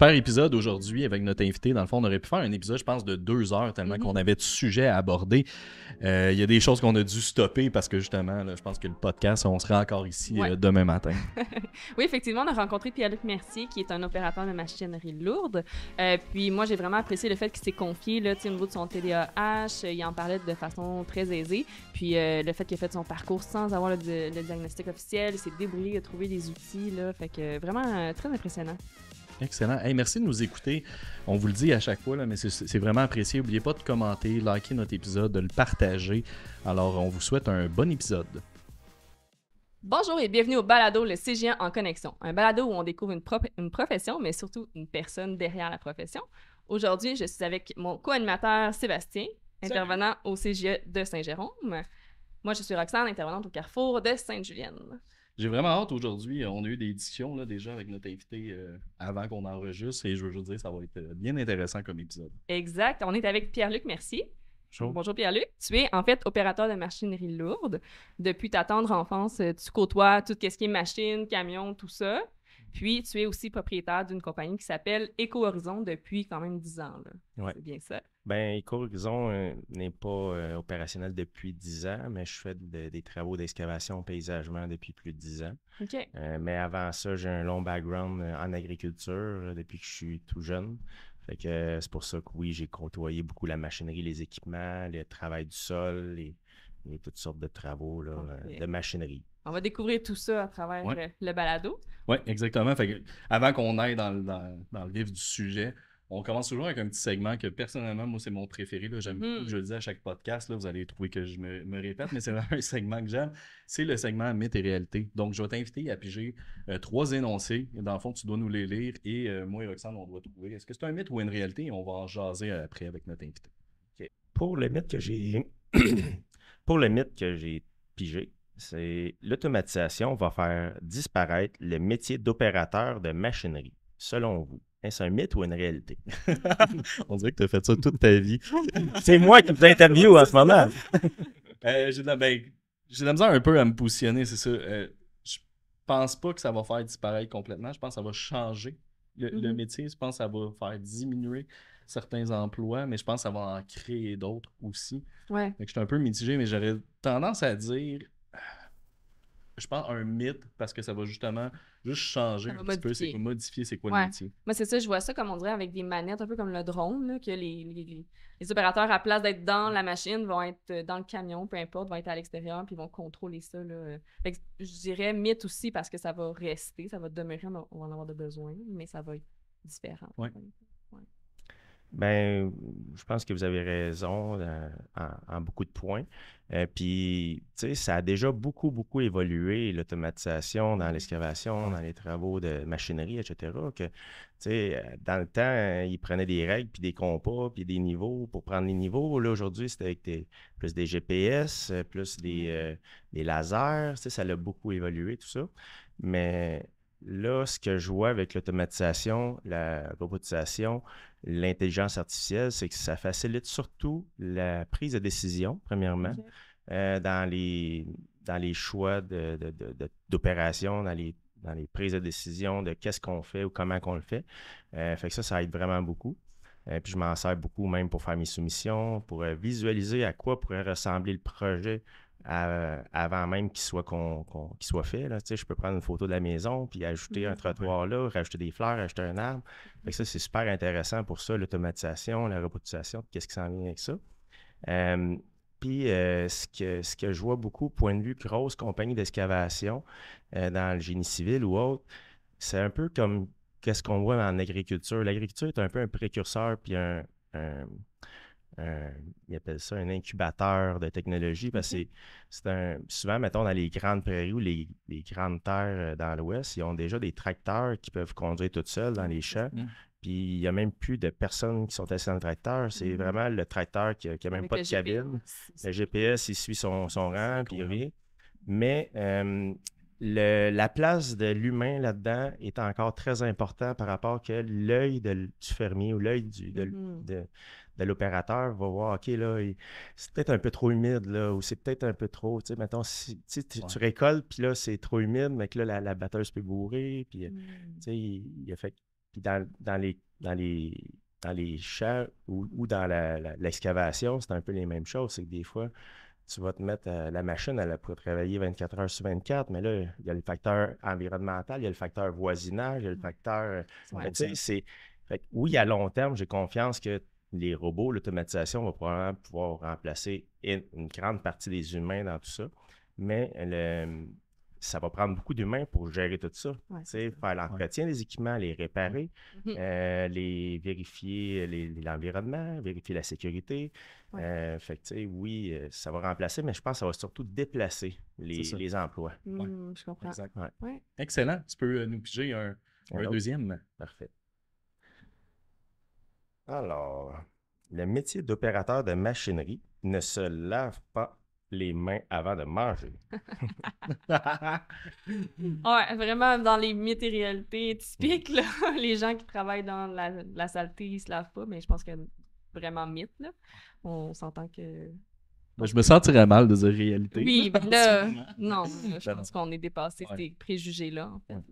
super épisode aujourd'hui avec notre invité. Dans le fond, on aurait pu faire un épisode, je pense, de 2 heures tellement qu'on avait de sujets à aborder. Il y a des choses qu'on a dû stopper parce que justement, là, je pense que le podcast, on sera encore ici demain matin. Oui, effectivement, on a rencontré Pierre-Luc Mercier, qui est un opérateur de machinerie lourde. Puis moi, j'ai vraiment apprécié le fait qu'il s'est confié là, au niveau de son TDAH. Il en parlait de façon très aisée. Puis le fait qu'il a fait son parcours sans avoir le diagnostic officiel, il s'est débrouillé, il a trouvé des outils. Là, fait que vraiment très impressionnant. Excellent. Hey, merci de nous écouter. On vous le dit à chaque fois, là, mais c'est vraiment apprécié. N'oubliez pas de commenter, liker notre épisode, de le partager. Alors, on vous souhaite un bon épisode. Bonjour et bienvenue au Balado, le CGN en connexion. Un balado où on découvre une profession, mais surtout une personne derrière la profession. Aujourd'hui, je suis avec mon co-animateur Sébastien, intervenant au CGE de Saint-Jérôme. Moi, je suis Roxane, intervenante au Carrefour de Sainte-Julienne. J'ai vraiment hâte aujourd'hui. On a eu des discussions là, déjà avec notre invité avant qu'on enregistre et je veux juste dire ça va être bien intéressant comme épisode. Exact. On est avec Pierre-Luc Mercier. Bonjour. Bonjour Pierre-Luc. Tu es en fait opérateur de machinerie lourde. Depuis ta tendre enfance, tu côtoies tout ce qui est machine, camion, tout ça. Puis tu es aussi propriétaire d'une compagnie qui s'appelle Éco-Horizon depuis quand même 10 ans. Ouais. C'est bien ça? Ben, Éco-Horizon n'est pas opérationnel depuis 10 ans, mais je fais des travaux d'excavation paysagement depuis plus de 10 ans. OK. Mais avant ça, j'ai un long background en agriculture depuis que je suis tout jeune. Fait que c'est pour ça que oui, j'ai côtoyé beaucoup la machinerie, les équipements, le travail du sol et toutes sortes de travaux là, de machinerie. On va découvrir tout ça à travers le balado. Oui, exactement. Fait que, avant qu'on aille dans le vif du sujet, on commence toujours avec un petit segment que personnellement, moi, c'est mon préféré. Là. J'aime beaucoup, je le dis à chaque podcast, là, vous allez trouver que je me répète, mais c'est vraiment un segment que j'aime. C'est le segment mythes et réalité. Donc, je vais t'inviter à piger 3 énoncés. Dans le fond, tu dois nous les lire et moi et Roxane, on doit trouver. Est-ce que c'est un mythe ou une réalité? On va en jaser après avec notre invité. Okay. Pour le mythe que j'ai pigé, c'est l'automatisation va faire disparaître le métier d'opérateur de machinerie, selon vous. Est-ce un mythe ou une réalité? On dirait que tu as fait ça toute ta vie. C'est moi qui vous interviewe en ce moment. J'ai de la misère un peu à me positionner, c'est ça. Je pense pas que ça va faire disparaître complètement. Je pense que ça va changer le métier. Je pense que ça va faire diminuer certains emplois, mais je pense que ça va en créer d'autres aussi. Ouais. Fait que je suis un peu mitigé, mais j'aurais tendance à dire... Je pense un mythe parce que ça va justement juste changer un petit peu, c'est modifier c'est quoi le métier. Moi, c'est ça, je vois ça comme on dirait avec des manettes, un peu comme le drone, là, que les opérateurs, à place d'être dans la machine, vont être dans le camion, peu importe, vont être à l'extérieur, puis vont contrôler ça. Là. Fait que je dirais mythe aussi parce que ça va rester, ça va demeurer, on va en avoir de besoin, mais ça va être différent. Ouais. Ben, je pense que vous avez raison en beaucoup de points. Puis, tu sais, ça a déjà beaucoup évolué, l'automatisation dans l'excavation, dans les travaux de machinerie, etc. Que, tu sais, dans le temps, ils prenaient des règles, puis des compas, puis des niveaux pour prendre les niveaux. Là, aujourd'hui, c'est avec plus des GPS, plus des lasers. Tu sais, ça a beaucoup évolué, tout ça. Mais là, ce que je vois avec l'automatisation, la robotisation, l'intelligence artificielle, c'est que ça facilite surtout la prise de décision, premièrement, dans les choix d'opération, dans les prises de décision de qu'est-ce qu'on fait ou comment qu'on le fait. Fait que ça aide vraiment beaucoup. Puis je m'en sers beaucoup même pour faire mes soumissions, pour visualiser à quoi pourrait ressembler le projet avant même qu'il soit fait. Là. Tu sais, je peux prendre une photo de la maison, puis ajouter un trottoir là, rajouter des fleurs, rajouter un arbre. Fait que ça, c'est super intéressant pour ça, l'automatisation, la robotisation, qu'est-ce qui s'en vient avec ça. Puis, ce que je vois beaucoup, point de vue grosse compagnie d'excavation dans le génie civil ou autre, c'est un peu comme qu'est-ce qu'on voit en agriculture. L'agriculture est un peu un précurseur, puis ils appellent ça un incubateur de technologie parce que souvent, mettons, dans les grandes prairies ou les grandes terres dans l'Ouest, ils ont déjà des tracteurs qui peuvent conduire tout seuls dans les champs. Puis il n'y a même plus de personnes qui sont assises dans le tracteur. C'est vraiment le tracteur qui n'a même pas de cabine. Le GPS, il suit son rang, puis il revient. Mais la place de l'humain là-dedans est encore très important par rapport que l'œil du fermier ou l'œil de l'opérateur va voir, OK, là, c'est peut-être un peu trop humide, là, ou c'est peut-être un peu trop, tu sais, mettons, si tu récoltes, puis là, c'est trop humide, mais que là, la batteuse peut bourrer, puis, tu sais, il a fait Puis dans les champs ou dans l'excavation, c'est un peu les mêmes choses. C'est que des fois, tu vas te mettre, la machine, elle pourrait travailler 24 heures sur 24, mais là, il y a le facteur environnemental, il y a le facteur voisinage, il y a le facteur... tu sais, fait que oui, à long terme, j'ai confiance que les robots, l'automatisation va probablement pouvoir remplacer une grande partie des humains dans tout ça, mais ça va prendre beaucoup d'humains pour gérer tout ça. Faire l'entretien des équipements, les réparer, les vérifier l'environnement, vérifier la sécurité. Fait que, tu sais, oui, ça va remplacer, mais je pense que ça va surtout déplacer les emplois. Je comprends. Exact. Excellent. Tu peux nous piger un deuxième. Parfait. Alors, le métier d'opérateur de machinerie ne se lave pas les mains avant de manger. Ouais, vraiment dans les mythes et réalités typiques, là, les gens qui travaillent dans la saleté, ils se lavent pas, mais je pense que vraiment mythe, là. On s'entend que... Je me sentirais mal de dire réalité. Oui, mais là, non, je pense qu'on est dépassé ces préjugés-là, en fait.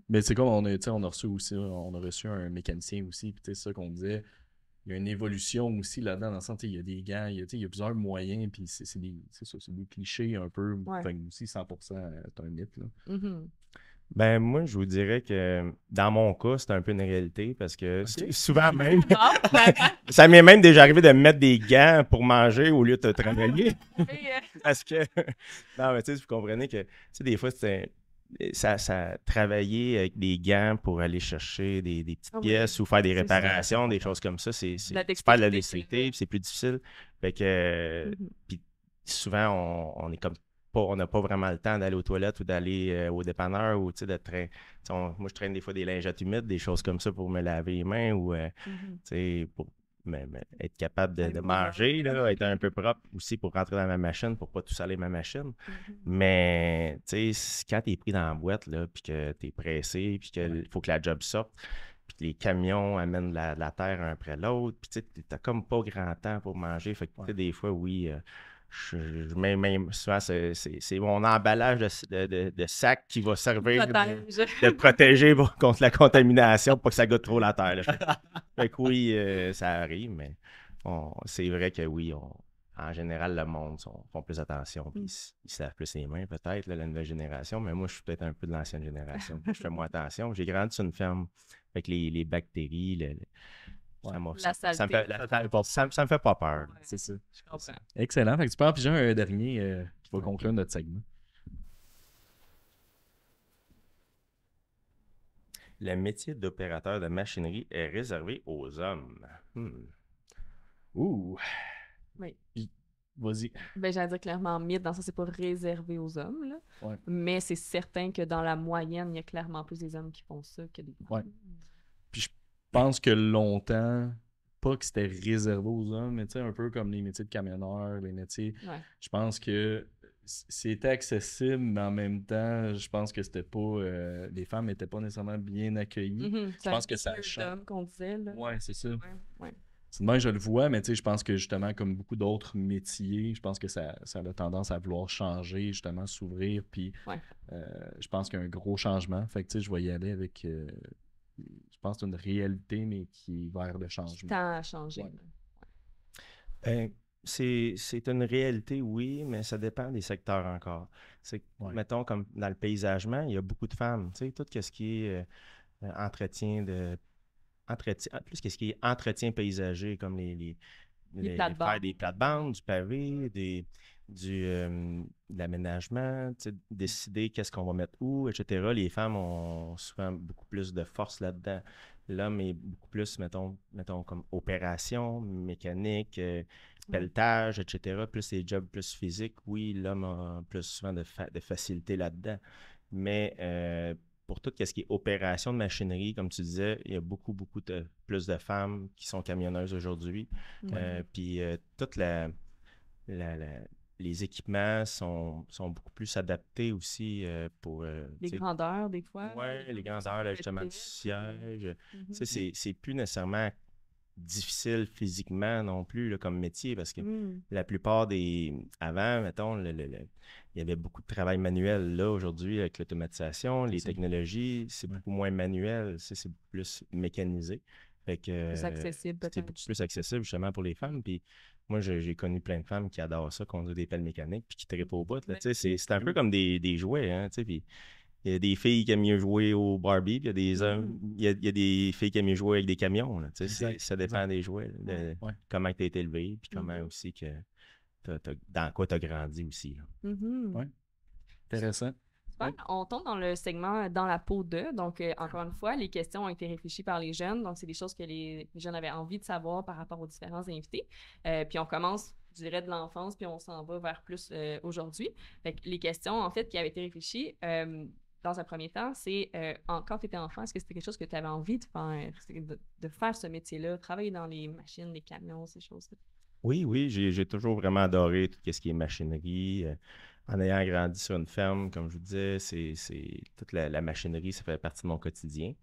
Mais c'est comme on a reçu aussi, on a reçu un mécanicien aussi, puis c'est ça qu'on disait. Il y a une évolution aussi là-dedans, dans le sens, il y a des gants, il y a plusieurs moyens, puis c'est des clichés un peu. Enfin, aussi, 100%, c'est un mythe. Là. Ben, moi, je vous dirais que dans mon cas, c'est un peu une réalité parce que souvent même, ça m'est même déjà arrivé de me mettre des gants pour manger au lieu de travailler. Parce que, non, mais tu sais, vous comprenez que, tu sais, des fois, ça travailler avec des gants pour aller chercher des petites pièces ou faire des réparations, des choses comme ça, c'est pas de la dextérité, puis c'est plus difficile. Fait que, puis souvent, on est comme on n'a pas vraiment le temps d'aller aux toilettes ou d'aller au dépanneur ou de moi, je traîne des fois des lingettes humides, des choses comme ça pour me laver les mains ou pour être capable de manger, là, être un peu propre aussi pour rentrer dans ma machine, pour pas tout saler ma machine. Mais quand tu es pris dans la boîte, puis que tu es pressé, puis qu'il faut que la job sorte, puis que les camions amènent la terre un après l'autre, puis tu n'as comme pas grand temps pour manger. Fait que des fois, oui... même souvent, c'est mon emballage de sac qui va servir de protéger contre la contamination pour pas que ça goûte trop la terre. Là. Fait que oui, ça arrive, mais c'est vrai que oui, en général, le monde font plus attention, puis ils se lavent plus les mains peut-être, la nouvelle génération, mais moi, je suis peut-être un peu de l'ancienne génération. Je fais moins attention. J'ai grandi sur une ferme avec les bactéries, ça me fait pas peur. Ouais, c'est ça. Je comprends. Excellent. Fait que tu peux en piger un dernier qui va conclure notre segment. Le métier d'opérateur de machinerie est réservé aux hommes. Ouh. Oui. Vas-y. Ben, j'allais dire clairement mythe, dans ça, c'est pas réservé aux hommes, là. Ouais. Mais c'est certain que dans la moyenne, il y a clairement plus des hommes qui font ça que des femmes. Ouais. Puis je pense que longtemps, pas que c'était réservé aux hommes, mais tu sais, un peu comme les métiers de camionneurs, les métiers. Je pense que c'était accessible, mais en même temps, je pense que c'était pas. Les femmes n'étaient pas nécessairement bien accueillies. Je pense que ça change. Qu'on disait, là. Ouais, c'est ça. Ouais. C'est de même, je le vois, mais tu sais, je pense que justement, comme beaucoup d'autres métiers, je pense que ça a tendance à vouloir changer, justement, s'ouvrir. Puis je pense qu'il y a un gros changement. Fait que tu sais, je vais y aller avec. Je pense que c'est une réalité, mais qui est vers le changement. Qui tend à changer. C'est une réalité, oui, mais ça dépend des secteurs encore. Mettons, comme dans le paysagement, il y a beaucoup de femmes. Tu sais, tout ce qui est entretien, plus ce qui est entretien paysager, comme les faire des plates-bandes, du pavé, de l'aménagement, décider qu'est-ce qu'on va mettre où, etc. Les femmes ont souvent beaucoup plus de force là-dedans. L'homme est beaucoup plus, mettons comme opération, mécanique, pelletage, etc. Plus les jobs plus physiques, oui, l'homme a plus souvent de facilité là-dedans. Mais pour tout ce qui est opération de machinerie, comme tu disais, il y a beaucoup plus de femmes qui sont camionneuses aujourd'hui. Puis toutes les équipements sont beaucoup plus adaptés aussi pour... les grandeurs, des fois. Oui, les grandeurs, l'ajustement du siège. C'est plus nécessairement difficile physiquement non plus là, comme métier parce que Mm. la plupart des... Avant, mettons, il y avait beaucoup de travail manuel. Là, aujourd'hui, avec l'automatisation, les ça. technologies, c'est Ouais. beaucoup moins manuel, c'est plus mécanisé. Fait que Plus accessible, c'est peut-être. beaucoup plus accessible justement pour les femmes. Puis moi, j'ai connu plein de femmes qui adorent ça, conduire des pelles mécaniques, puis qui trippent au bout. Là, tu sais, c'est un peu comme des jouets, hein, tu sais, puis il y a des filles qui aiment mieux jouer au Barbie, puis il y a des hommes, il y a des filles qui aiment mieux jouer avec des camions. Là, tu sais, ça dépend des jouets, là, de Ouais. comment tu as été élevé, puis comment aussi que dans quoi tu as grandi aussi. Là. Mhm. Ouais. Intéressant. Super. On tombe dans le segment dans la peau de. Donc, encore une fois, les questions ont été réfléchies par les jeunes. Donc, c'est des choses que les jeunes avaient envie de savoir par rapport aux différents invités. Puis, on commence, je dirais, de l'enfance, puis on s'en va vers plus aujourd'hui. Fait que les questions, en fait, qui avaient été réfléchies, dans un premier temps, c'est quand tu étais enfant, est-ce que c'était quelque chose que tu avais envie de faire, de faire ce métier-là, travailler dans les machines, les camions, ces choses-là? Oui, j'ai toujours vraiment adoré tout ce qui est machinerie. En ayant grandi sur une ferme, comme je vous disais, c'est toute la machinerie, ça fait partie de mon quotidien.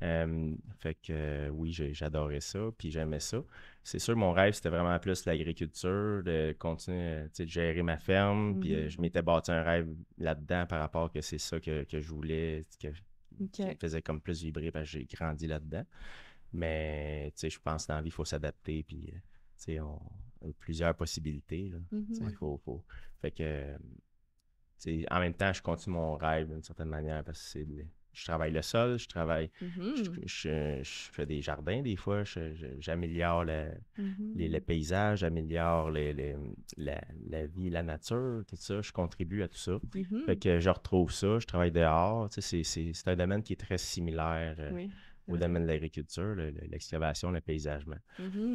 Fait que oui, j'adorais ça, puis j'aimais ça. C'est sûr, mon rêve, c'était vraiment plus l'agriculture, de continuer de gérer ma ferme, puis je m'étais bâti un rêve là-dedans par rapport que c'est ça que je voulais, qui me faisait comme plus vibrer parce que j'ai grandi là-dedans. Mais je pense que dans la vie, il faut s'adapter, puis on a plusieurs possibilités. Là. Il faut... Fait que, en même temps, je continue mon rêve d'une certaine manière parce que je travaille le sol, je travaille, je fais des jardins des fois, j'améliore les paysages, j'améliore la vie, la nature, tout ça, je contribue à tout ça. Fait que je retrouve ça, je travaille dehors, c'est un domaine qui est très similaire. Au domaine de l'agriculture, l'excavation, le paysagement.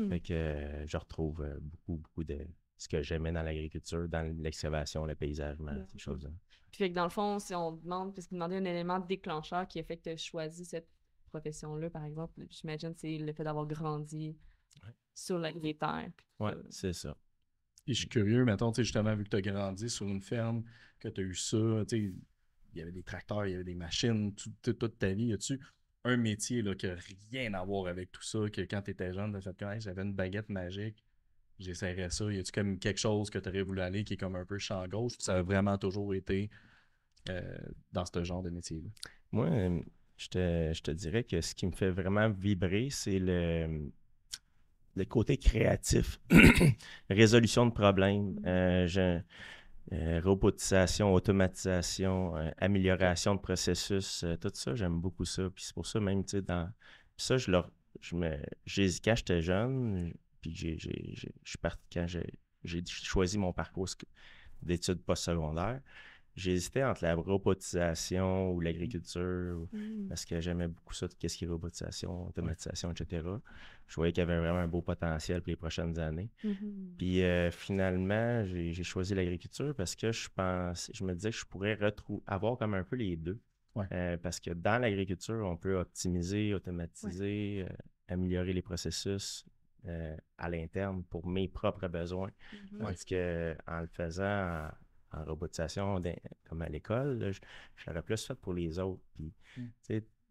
Fait que je retrouve beaucoup de ce que j'aimais dans l'agriculture, dans l'excavation, le paysagement, ces choses-là. Puis fait que dans le fond, si on demande, parce qu'il demandait un élément déclencheur qui a fait que tu as choisi cette profession-là, par exemple, j'imagine c'est le fait d'avoir grandi sur les terres. Oui, c'est ça. Et je suis curieux, mettons, justement, vu que tu as grandi sur une ferme, que tu as eu ça, il y avait des tracteurs, il y avait des machines, toute ta vie, as-tu un métier là, qui n'a rien à voir avec tout ça, que quand tu étais jeune, tu as fait comme, hey, j'avais une baguette magique, j'essaierais ça. Y a-tu comme quelque chose que tu aurais voulu aller qui est comme un peu champ gauche? Ça a vraiment toujours été dans ce genre de métier-là? Moi, je te dirais que ce qui me fait vraiment vibrer, c'est le côté créatif, résolution de problèmes. Robotisation, automatisation, amélioration de processus, tout ça, j'aime beaucoup ça. Puis c'est pour ça même, tu sais, puis ça, quand j'étais jeune, puis je suis parti quand j'ai choisi mon parcours d'études postsecondaires, j'ai hésité entre la robotisation ou l'agriculture, parce que j'aimais beaucoup ça, tout ce qui est robotisation, automatisation, etc. Je voyais qu'il y avait vraiment un beau potentiel pour les prochaines années. Puis finalement, j'ai choisi l'agriculture parce que je me disais que je pourrais avoir comme un peu les deux. Parce que dans l'agriculture, on peut optimiser, automatiser, améliorer les processus à l'interne pour mes propres besoins. Parce que en le faisant en robotisation, comme à l'école, là, je l'aurais plus fait pour les autres. Puis,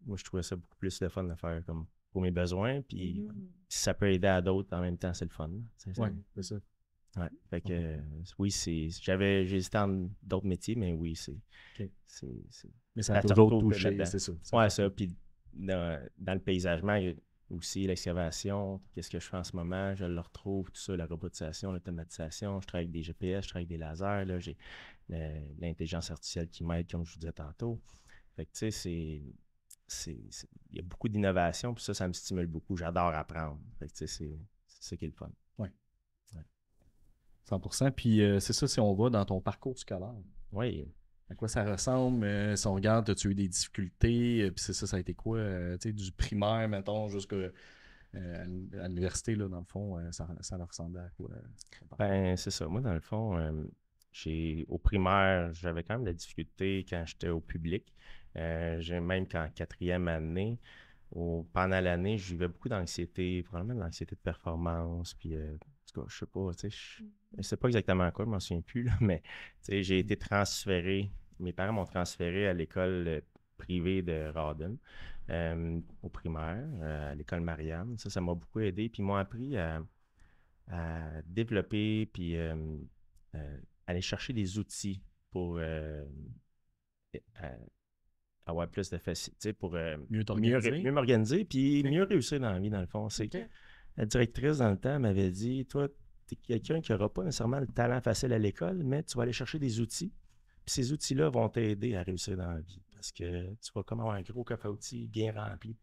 moi, je trouvais ça beaucoup plus le fun de faire comme pour mes besoins. Puis, si ça peut aider à d'autres en même temps, c'est le fun. Oui, c'est ça. Ouais. Fait que, oui, j'ai hésité en d'autres métiers, mais oui, mais ça a toujours touché, c'est ça. Ouais, ça. Puis, dans le paysagement, aussi l'excavation, qu'est-ce que je fais en ce moment, je le retrouve, tout ça, la robotisation, l'automatisation, je travaille avec des GPS, je travaille avec des lasers, là, j'ai l'intelligence artificielle qui m'aide, comme je vous disais tantôt. Fait que, tu sais, il y a beaucoup d'innovation, puis ça me stimule beaucoup, j'adore apprendre. Fait que, tu sais, c'est ça qui est le fun. Oui. 100%. Puis c'est ça, si on va dans ton parcours scolaire. Oui. À quoi ça ressemble? Si on regarde, as-tu eu des difficultés? Puis c'est ça a été quoi? Tu sais, du primaire, mettons, jusqu'à l'université, là, dans le fond, ça ressemblait à quoi? Ben, c'est ça. Moi, dans le fond, au primaire, j'avais quand même de la difficulté quand j'étais au public. Même qu'en quatrième année, pendant l'année, je vivais beaucoup d'anxiété, probablement de l'anxiété de performance, puis en tout cas, je sais pas, tu sais, je sais pas exactement quoi, je m'en souviens plus, là, mais tu sais, j'ai été transféré, mes parents m'ont transféré à l'école privée de Rawdon. au primaire, à l'école Marianne. Ça m'a beaucoup aidé. Puis ils m'ont appris à développer, puis aller chercher des outils pour avoir plus de facilité, pour mieux m'organiser, puis mieux réussir dans la vie, dans le fond. La directrice, dans le temps, m'avait dit, toi, tu es quelqu'un qui n'aura pas nécessairement le talent facile à l'école, mais tu vas aller chercher des outils. Puis ces outils-là vont t'aider à réussir dans la vie parce que tu vas comme avoir un gros coffre à outils bien rempli.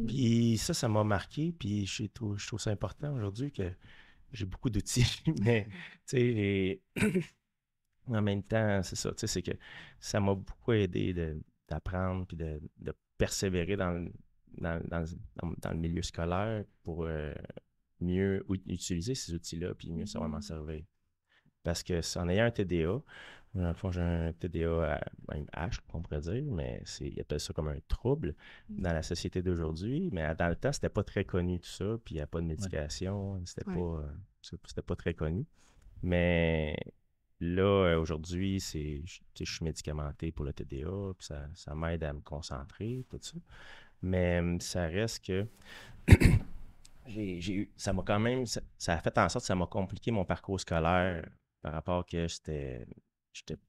Puis ça m'a marqué. Puis je trouve ça important aujourd'hui que j'ai beaucoup d'outils. Mais tu sais, en même temps, c'est ça. Tu sais, c'est que ça m'a beaucoup aidé d'apprendre puis de persévérer dans le milieu scolaire pour mieux utiliser ces outils-là puis mieux savoir m'en servir. Parce que en ayant un TDA, dans le fond, j'ai un TDA même H, on pourrait dire, mais ils appellent ça comme un trouble dans la société d'aujourd'hui. Mais dans le temps, c'était pas très connu tout ça, puis il n'y a pas de médication, c'était pas très connu. Mais là, aujourd'hui, je suis médicamenté pour le TDA, puis ça m'aide à me concentrer, tout ça. Mais ça reste que ça m'a quand même, ça a fait en sorte que ça m'a compliqué mon parcours scolaire par rapport que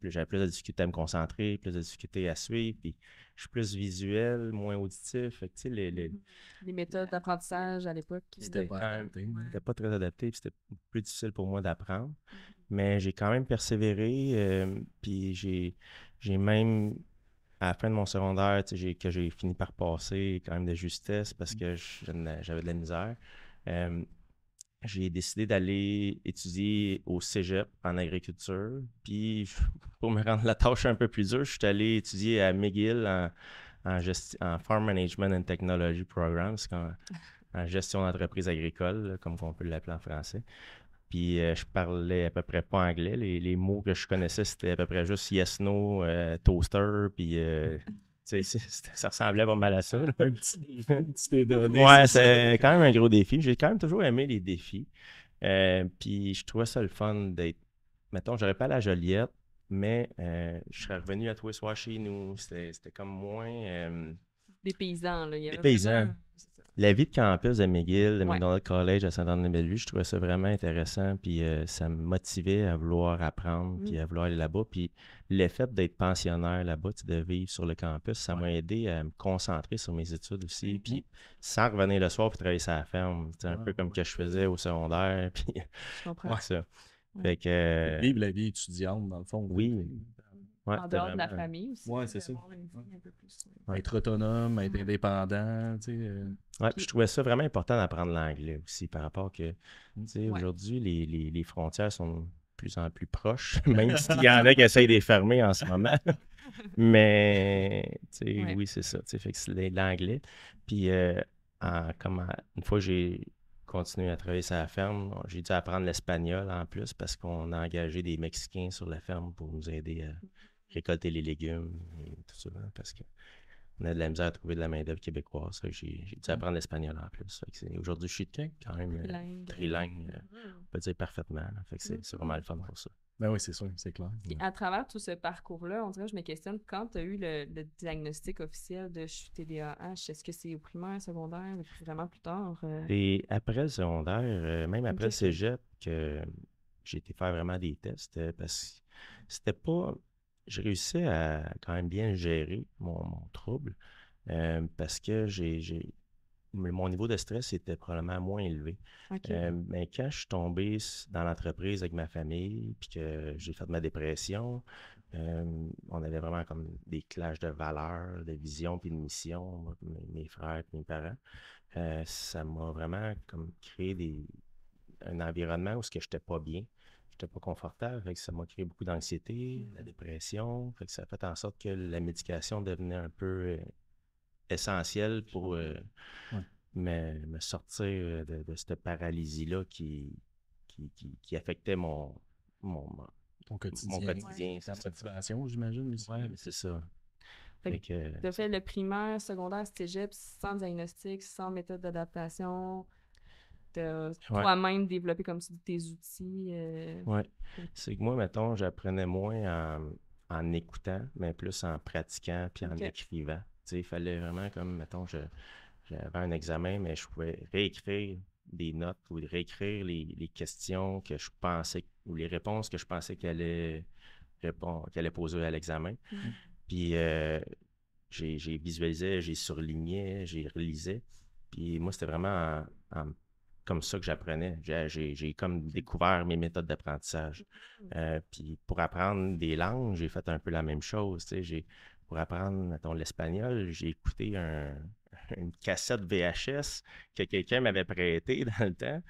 j'avais plus de difficulté à me concentrer, plus de difficulté à suivre, puis je suis plus visuel, moins auditif. Fait que, tu sais, les méthodes d'apprentissage à l'époque. C'était pas très adapté, puis c'était plus difficile pour moi d'apprendre. Mais j'ai quand même persévéré, puis j'ai même, à la fin de mon secondaire, que j'ai fini par passer quand même de justesse parce que j'avais de la misère. J'ai décidé d'aller étudier au cégep en agriculture. Puis, pour me rendre la tâche un peu plus dure, je suis allé étudier à McGill en Farm Management and Technology Programs, en gestion d'entreprise agricole, là, comme on peut l'appeler en français. Puis, je parlais à peu près pas anglais. Les mots que je connaissais, c'était à peu près juste yes, no, toaster, puis... ça ressemblait pas mal à ça. Un petit donné. Ouais, c'est quand même un gros défi. J'ai quand même toujours aimé les défis. Puis je trouvais ça le fun d'être... Mettons, j'aurais pas à la Joliette, mais je serais revenu à tous les soirs chez nous. C'était comme moins... Des paysans, là. Des paysans. La vie de campus de McGill, de McDonald College à Saint-Anne-de-Bellevue, je trouvais ça vraiment intéressant, puis ça me motivait à vouloir apprendre, puis à vouloir aller là-bas. Puis le fait d'être pensionnaire là-bas, de vivre sur le campus, ça m'a aidé à me concentrer sur mes études aussi, puis sans revenir le soir puis travailler sur la ferme, un peu comme que je faisais au secondaire, puis je comprends. ça. Fait que... Vivre la vie étudiante, dans le fond. Oui. Ouais, en dehors de la famille aussi. Oui, c'est ça. Un peu plus, être autonome, être indépendant, tu sais. Ouais, puis je trouvais ça vraiment important d'apprendre l'anglais aussi par rapport que, tu sais, aujourd'hui, les frontières sont de plus en plus proches, même s'il y en a qui essayent de les fermer en ce moment. Mais, tu sais, oui, c'est ça. Tu sais, fait que c'est l'anglais. Puis, une fois que j'ai continué à travailler sur la ferme, j'ai dû apprendre l'espagnol en plus parce qu'on a engagé des Mexicains sur la ferme pour nous aider à récolter les légumes et tout ça, parce qu'on a de la misère à trouver de la main-d'œuvre québécoise. J'ai dû apprendre l'espagnol en plus. Aujourd'hui, je suis quand même trilingue, on peut dire parfaitement. Là. Fait que c'est vraiment le fun pour ça. Ben oui, c'est sûr, c'est clair. Puis à travers tout ce parcours-là, on dirait que je me questionne, quand tu as eu le diagnostic officiel de TDAH, est-ce que c'est au primaire, secondaire, ou vraiment plus tard? Et après le secondaire, même après le cégep, que j'ai été faire vraiment des tests, parce que c'était pas... Je réussissais à quand même bien gérer mon trouble, parce que mon niveau de stress était probablement moins élevé. Mais quand je suis tombé dans l'entreprise avec ma famille, puis que j'ai fait de ma dépression, on avait vraiment comme des clashs de valeurs, de vision puis de mission, mes frères et mes parents. Ça m'a vraiment comme créé un environnement où je n'étais pas bien. Je n'étais pas confortable, fait que ça m'a créé beaucoup d'anxiété, la dépression, fait que ça a fait en sorte que la médication devenait un peu essentielle pour me sortir de cette paralysie-là qui affectait mon quotidien. Ta motivation, j'imagine. Oui, c'est ça. Tu as fait le primaire, secondaire, cégep, sans diagnostic, sans méthode d'adaptation. Tu as toi-même développé comme tu dis tes outils. Oui. C'est que moi, mettons, j'apprenais moins en écoutant, mais plus en pratiquant puis en écrivant. sais, il fallait vraiment, comme, mettons, j'avais un examen, mais je pouvais réécrire des notes ou réécrire les questions que je pensais, ou les réponses que je pensais qu'elle allait poser à l'examen. Puis j'ai visualisé, j'ai surligné, j'ai relisé. Puis moi, c'était vraiment comme ça que j'apprenais. J'ai comme découvert mes méthodes d'apprentissage. Puis pour apprendre des langues, j'ai fait un peu la même chose. Tu sais, pour apprendre, mettons, l'espagnol, j'ai écouté une cassette VHS que quelqu'un m'avait prêtée dans le temps.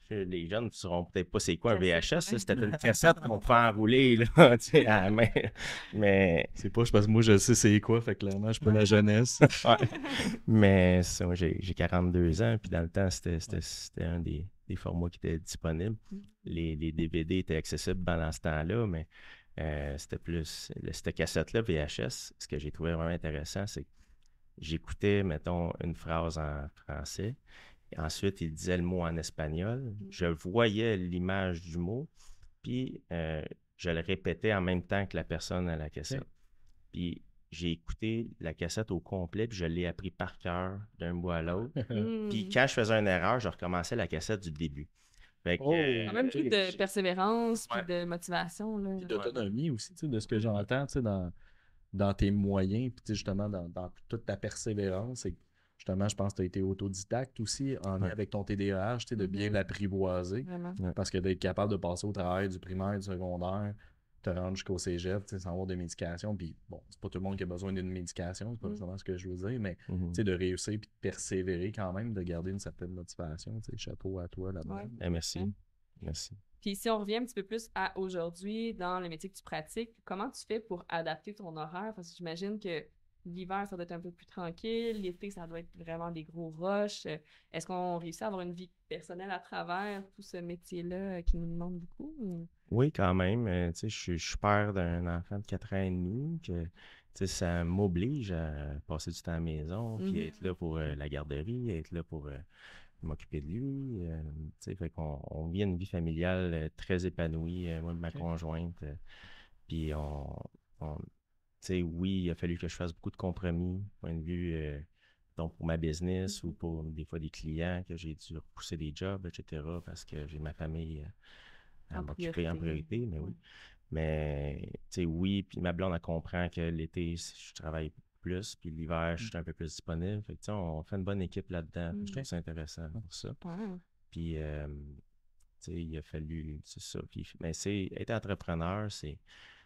Les jeunes ne sauront peut-être pas c'est quoi un VHS. C'était une cassette qu'on pouvait enrouler là, tu sais, à la main. Mais C'est pas, parce que moi, je sais c'est quoi, fait que clairement, je suis pas la jeunesse. ouais. Mais ça, moi, j'ai 42 ans, puis dans le temps, c'était un des formats qui était disponible. Les DVD étaient accessibles pendant ce temps-là, mais c'était plus cette cassette-là, VHS. Ce que j'ai trouvé vraiment intéressant, c'est que j'écoutais, mettons, une phrase en français. Et ensuite, il disait le mot en espagnol. Je voyais l'image du mot, puis je le répétais en même temps que la personne à la cassette. Puis j'ai écouté la cassette au complet, puis je l'ai appris par cœur d'un bout à l'autre. Puis quand je faisais une erreur, je recommençais la cassette du début. Fait que, quand même plus de persévérance puis de motivation. Là. Puis d'autonomie aussi, tu sais, de ce que j'entends, tu sais, dans tes moyens, puis tu sais, justement, dans toute ta persévérance, et justement, je pense que tu as été autodidacte aussi, en lien avec ton TDAH, tu sais, de bien l'apprivoiser. Vraiment. Parce que d'être capable de passer au travail du primaire, du secondaire, te rendre jusqu'au cégep, tu sais, sans avoir de médication. Puis bon, c'est pas tout le monde qui a besoin d'une médication, c'est pas vraiment ce que je veux dire, mais tu sais, de réussir puis de persévérer quand même, de garder une certaine motivation. Tu sais, chapeau à toi là-dedans. Ouais. Merci. Merci. Puis si on revient un petit peu plus à aujourd'hui, dans le métier que tu pratiques, comment tu fais pour adapter ton horaire? Parce que j'imagine que l'hiver, ça doit être un peu plus tranquille. L'été, ça doit être vraiment des gros rushs. Est-ce qu'on réussit à avoir une vie personnelle à travers tout ce métier-là qui nous demande beaucoup? Ou... Oui, quand même. Tu sais, je suis père d'un enfant de 4 ans et demi. Tu sais, ça m'oblige à passer du temps à la maison, puis être là pour la garderie, être là pour m'occuper de lui. Tu sais, fait qu'on vit une vie familiale très épanouie, moi et ma conjointe. Puis tu sais, oui, il a fallu que je fasse beaucoup de compromis, point de vue, donc pour ma business ou pour des fois des clients que j'ai dû repousser des jobs, etc., parce que j'ai ma famille à m'occuper en priorité, mais oui. Mais, tu sais, oui, puis ma blonde, elle comprend que l'été, je travaille plus, puis l'hiver, je suis un peu plus disponible. Fait que, tu sais, on fait une bonne équipe là-dedans. Je trouve ça intéressant pour ça. Puis, tu sais, il a fallu, c'est ça. Puis, mais être entrepreneur,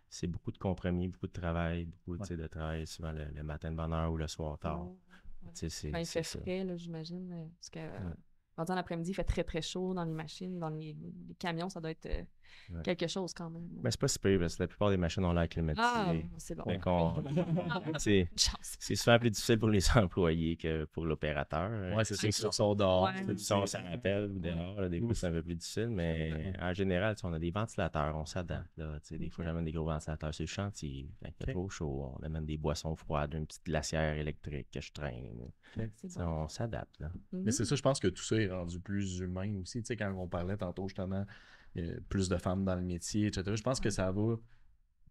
c'est beaucoup de compromis, beaucoup de travail, beaucoup de travail souvent le matin de bonne heure ou le soir tard. Il fait frais, là, j'imagine. Parce que pendant l'après-midi, il fait très, très chaud dans les machines, dans les camions, ça doit être quelque chose quand même. Mais c'est pas si pire parce que la plupart des machines ont l'air climatisées. Ah, c'est bon. C'est souvent plus difficile pour les employés que pour l'opérateur. Oui, c'est sûr qu'ils sont dehors. Du son, ça rappelle ou dehors. Là, des fois, c'est un peu plus difficile, mais en général, on a des ventilateurs, on s'adapte. Des fois, j'amène des gros ventilateurs sur le chantier. Quand il fait trop chaud, on amène des boissons froides, une petite glacière électrique que je traîne. On s'adapte. Mais c'est ça, je pense que tout ça est rendu plus humain aussi. Tu sais, quand on parlait tantôt justement, plus de femmes dans le métier, etc. Je pense que ça va.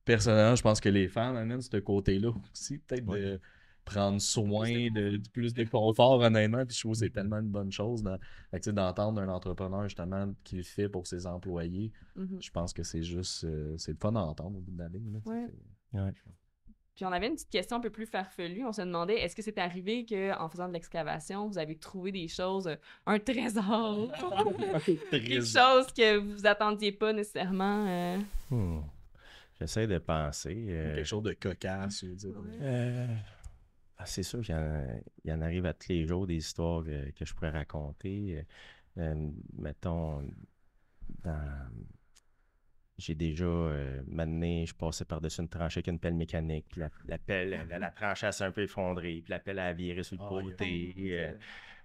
Personnellement, je pense que les femmes amènent ce côté-là aussi, peut-être de prendre soin de plus de confort, honnêtement. Puis je trouve que c'est tellement une bonne chose d'entendre un entrepreneur justement qui le fait pour ses employés. Je pense que c'est juste c'est le fun d'entendre au bout de la ligne. Puis on avait une petite question un peu plus farfelue. On se demandait, est-ce que c'est arrivé qu'en faisant de l'excavation, vous avez trouvé des choses, un trésor, quelque chose que vous attendiez pas nécessairement? J'essaie de penser. Quelque chose de cocasse, je veux dire. C'est sûr qu'il y en arrive à tous les jours des histoires que je pourrais raconter. Mettons, j'ai déjà maintenant, je passais par-dessus une tranchée avec une pelle mécanique, puis la pelle, la tranchée s'est un peu effondrée, puis la pelle a viré sur le côté.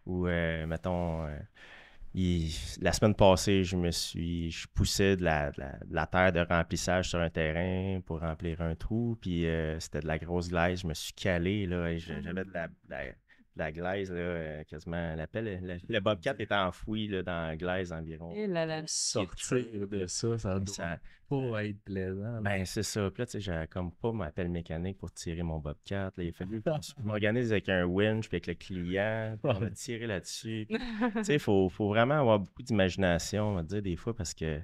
Ou, mettons, la semaine passée, je poussais de la terre de remplissage sur un terrain pour remplir un trou, puis c'était de la grosse glaise, je me suis calé, là, et j'avais de la glaise, là, quasiment, le Bobcat est enfoui là, dans la glaise environ. Et là, là. Sortir de ça doit pas être plaisant. Ben, c'est ça. Puis là, tu sais, j'avais comme pas ma pelle mécanique pour tirer mon Bobcat. Là, il a fallu que je m'organise avec un winch puis avec le client pour me tirer là-dessus. Tu sais, il faut vraiment avoir beaucoup d'imagination, on va dire, des fois, parce que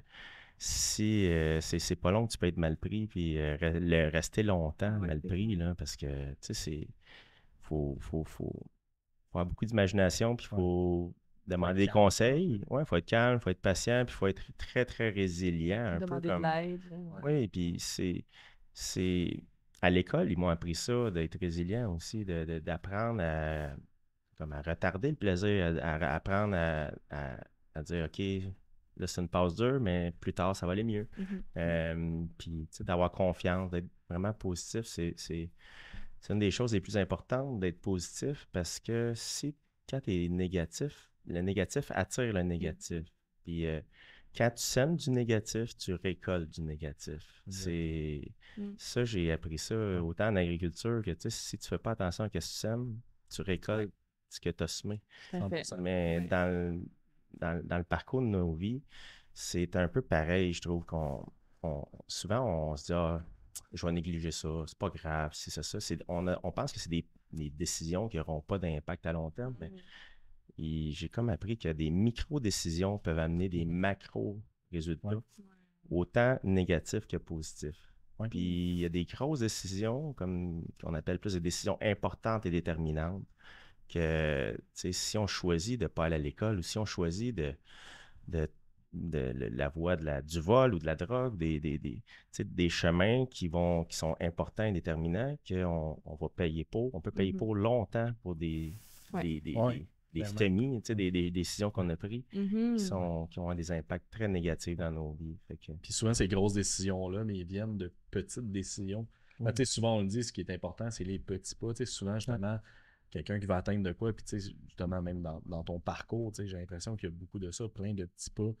si c'est pas long que tu peux être mal pris puis rester longtemps mal pris, là, parce que, tu sais, faut avoir beaucoup d'imagination puis il faut demander des conseils. Ouais, il faut être calme, il faut être patient, puis il faut être très, très résilient. Un peu Demander comme... de l'aide. Oui, puis c'est... À l'école, ils m'ont appris ça, d'être résilient aussi, d'apprendre comme à retarder le plaisir, à apprendre à dire, OK, là, c'est une pause dure, mais plus tard, ça va aller mieux. Puis, tu sais, d'avoir confiance, d'être vraiment positif, c'est une des choses les plus importantes, d'être positif, parce que quand tu es négatif, le négatif attire le négatif. Puis quand tu sèmes du négatif, tu récoltes du négatif. Ça, j'ai appris ça autant en agriculture que, tu sais, si tu fais pas attention à ce que tu sèmes, tu récoltes ce que tu as semé. Mais dans le parcours de nos vies, c'est un peu pareil. Je trouve souvent, on se dit « Ah, je vais négliger ça, c'est pas grave, si c'est ça. » On pense que c'est des décisions qui n'auront pas d'impact à long terme, mais j'ai comme appris que des micro-décisions peuvent amener des macro-résultats, autant négatifs que positifs. Puis il y a des grosses décisions, comme qu'on appelle plus des décisions importantes et déterminantes, que si on choisit de ne pas aller à l'école ou si on choisit de la voie du vol ou de la drogue, des chemins qui sont importants et déterminants, qu'on va payer pour. On peut payer pour longtemps pour des semis, des décisions qu'on a prises qui ont des impacts très négatifs dans nos vies. Puis souvent, ces grosses décisions-là, mais ils viennent de petites décisions. Souvent, on le dit, ce qui est important, c'est les petits pas. Souvent, justement, quelqu'un qui va atteindre de quoi, puis justement, même dans ton parcours, j'ai l'impression qu'il y a beaucoup de ça, plein de petits pas.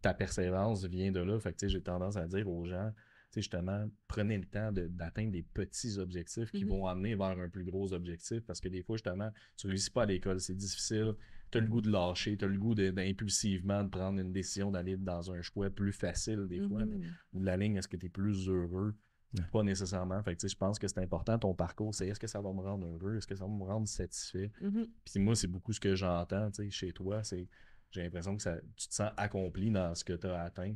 Ta persévérance vient de là. Fait que j'ai tendance à dire aux gens, justement, prenez le temps d'atteindre des petits objectifs qui vont amener vers un plus gros objectif, parce que des fois, justement, tu ne réussis pas à l'école, c'est difficile, tu as le goût de lâcher, tu as le goût d'impulsivement de prendre une décision d'aller dans un choix plus facile des fois, mais au bout de la ligne, est-ce que tu es plus heureux? Pas nécessairement. Fait que je pense que c'est important ton parcours, c'est est-ce que ça va me rendre heureux, est-ce que ça va me rendre satisfait? Puis moi, c'est beaucoup ce que j'entends chez toi, j'ai l'impression que tu te sens accompli dans ce que tu as atteint,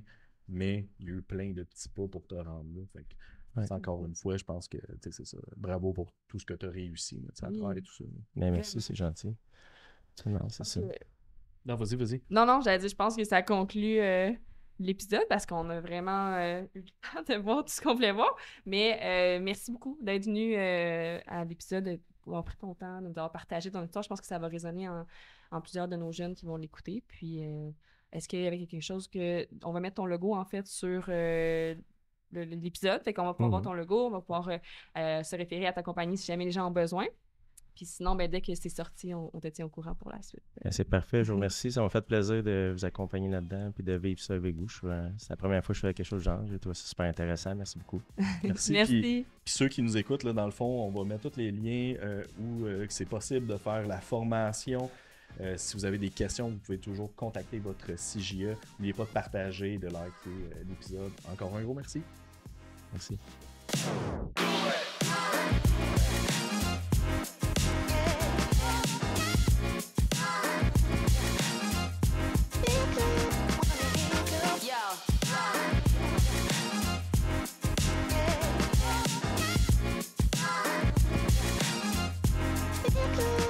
mais il y a eu plein de petits pas pour te rendre là. Fait que, encore une fois, je pense que c'est ça. Bravo pour tout ce que tu as réussi à travers tout ça. Mais merci, c'est gentil. Non, c'est ça. Non, vas-y. Non, j'allais dire, je pense que ça conclut l'épisode parce qu'on a vraiment eu le temps de voir tout ce qu'on voulait voir. Mais merci beaucoup d'être venu à l'épisode, d'avoir pris ton temps, d'avoir partagé ton histoire. Je pense que ça va résonner en plusieurs de nos jeunes qui vont l'écouter. Puis, est-ce qu'il y avait quelque chose on va mettre ton logo, en fait, sur l'épisode. Fait qu'on va pouvoir voir ton logo, on va pouvoir se référer à ta compagnie si jamais les gens ont besoin. Puis sinon, dès que c'est sorti, on te tient au courant pour la suite. C'est parfait, je vous remercie. Ça m'a fait plaisir de vous accompagner là-dedans et de vivre ça avec vous. C'est la première fois que je fais quelque chose de genre. J'ai trouvé ça super intéressant. Merci beaucoup. Merci. Puis ceux qui nous écoutent, là, dans le fond, on va mettre tous les liens où c'est possible de faire la formation. Si vous avez des questions, vous pouvez toujours contacter votre CJE. N'oubliez pas de partager et de liker l'épisode. Encore un gros merci. Merci. Thank you.